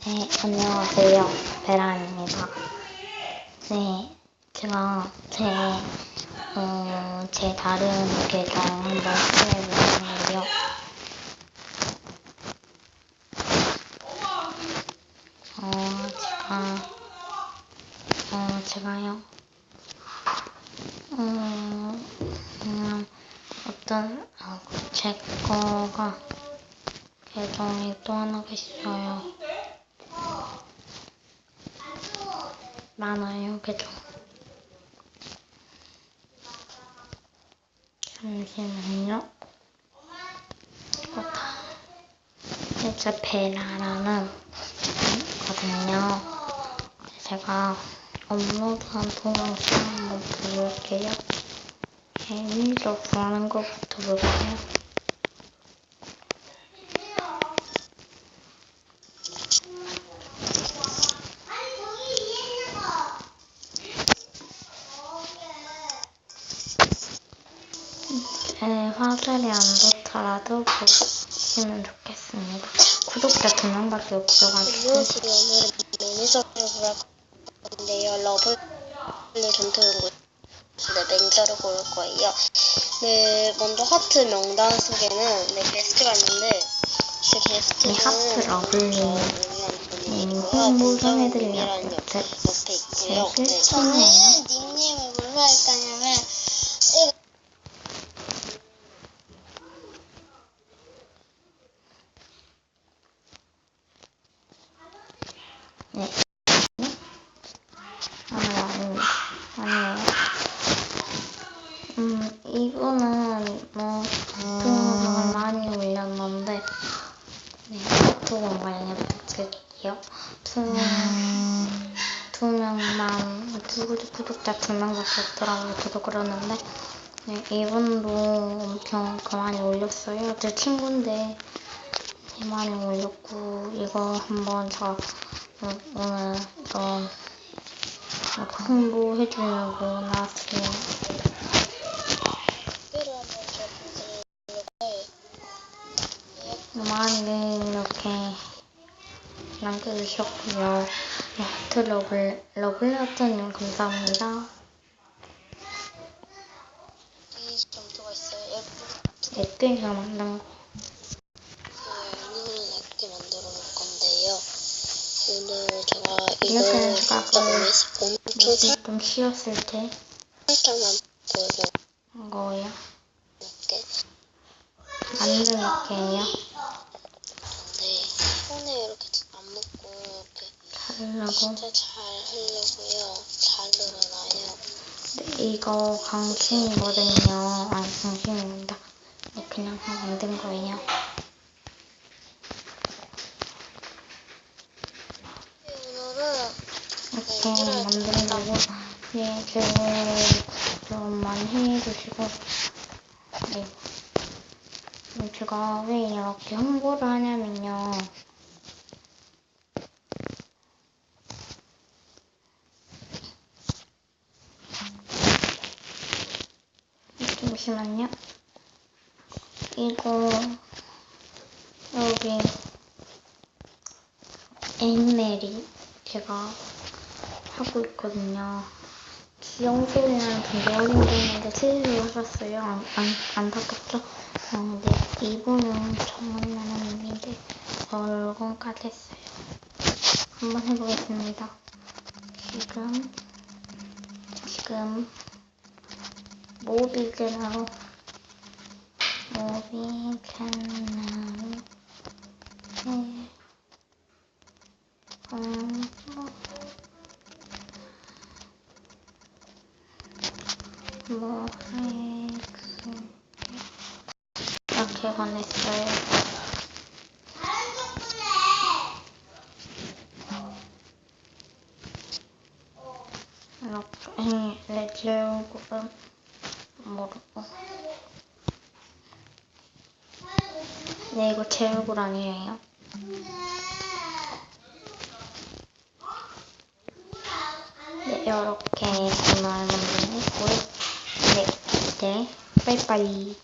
네, 안녕하세요. 베란입니다. 네, 제가 제 다른 계정 한번 소개해보겠는데요. 제가요, 그냥 제 거가 계정이 또 하나가 있어요. 많아요, 계정. 잠시만요. 이제 베라라는 거든요. 제가 업로드한 동영상 한번 볼게요. 일로 구하는 것부터 볼게요. 화질이 안 좋더라도 보시면 좋겠습니다. 구독자 2명밖에 없어가지고. 안녕하세요. 오늘은 매니저를 구할 건데요. 러블리 전투연구소 맹자를 고를 거예요. 네, 먼저 하트 명단 속에는 게스트가 있는데 그 게스트는 하트 러블리 홍보해드리려고 옆에 있고요. 저는 닉네임을 뭘로 할 거냐면 이분은 동영상을 많이 올렸는데, 카톡은 많이 부탁드릴게요. 구독자 2명밖에 없더라고요. 저도 그러는데, 이분도 엄청 많이 올렸어요. 제 친구인데, 많이 올렸고, 이거 한번 제가 오늘 이거 홍보해주려고 나왔어요. 많이 이렇게 남겨주셨고요. 하트 러블리하트님 감사합니다. 이 점수가 있어요. 예쁘게 만든 거. 오늘은 예쁘게 만들어 볼 건데요. 오늘 제가 이거 좀 쉬었을 때 살짝만 보여줘. 거예요. 이렇게. 만들게요. 네, 손에 이렇게 안 묻고 이렇게 하려고. 진짜 잘 하려고요. 잘 늘어나요. 네, 이거 강신이거든요. 강신입니다. 그냥 만든 거예요. 오늘은 이렇게 만든다고 좀 많이 해주시고, 제가 왜 이렇게 홍보를 하냐면요. 잠시만요. 이거 여기 애니메리 제가 하고 있거든요. 지영소리라는 분들 확인되는데 실수를 하셨어요. 안타깝죠? 근데 이분은 정원나나님인데 얼굴까지 했어요. 한번 해보겠습니다. 지금 모비 채널로 이렇게 보냈어요. 이렇게 제 얼굴은 모르고. 네, 이거 제 얼굴 아니에요. 네, 이렇게 정말 만들었고요. 네, 빠이빠이.